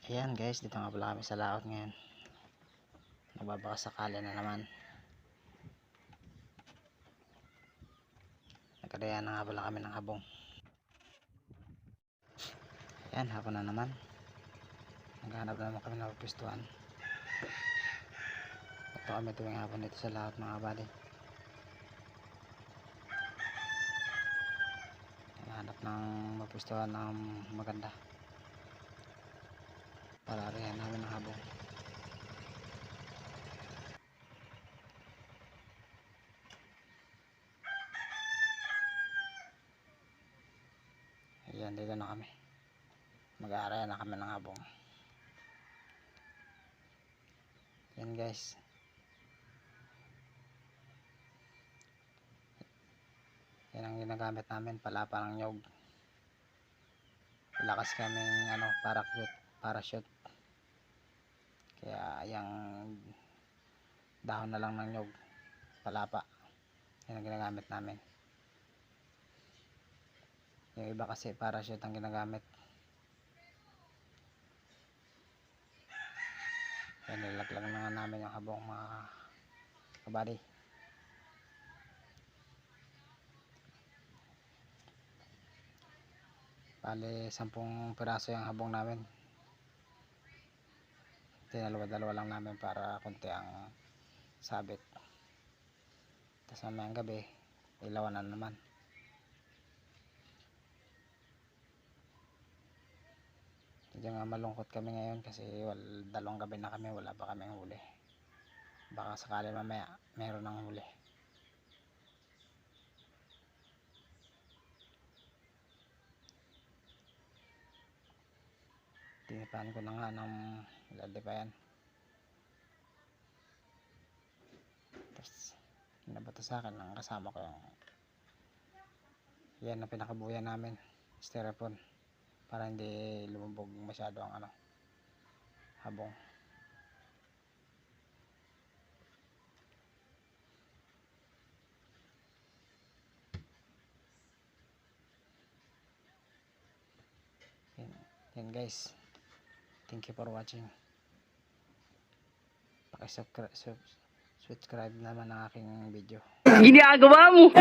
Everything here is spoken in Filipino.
Ayan guys, dito nga pala kami sa laot ngayon. Nagbabaka sakali na naman. Nagkadaya na nga pala kami ng habong. Ayan, hapon na naman. Naghahanap na naman kami ng pistuan. Ito kami tuwing hapon dito sa laot mga kabady. Naghahanap ng mapistuan ng maganda para riyan namin ng habong. Ayan, dito na kami. Mag-aaraya na kami ng habong. Yan guys. Yan ang ginagamit namin, palapa ng nyog. Lakas kaming parachute. Kaya yung dahon na lang ng nyog, palapa. Yan ang ginagamit namin. Yung iba kasi parachute ang ginagamit. Yan, nilaglag na nga namin yung habong mga kabady. Bali 10 piraso yung habong namin. Dalawa lang namin para konti ang sabit. Tapos mamayang gabi ilawan na naman. Medyo nga malungkot kami ngayon kasi dalawang gabi na kami wala pa kaming huli. Baka sakali mamaya meron ng huli. Tinipan ko na nga ng ladipayan. Tapos nabato sa akin ang kasama ko yung yan na pinakabuya namin, styrofoam, para hindi lumubog masyado ang habong. Yan guys, thank you for watching. Subscribe naman ang aking video. Ginagawa mo.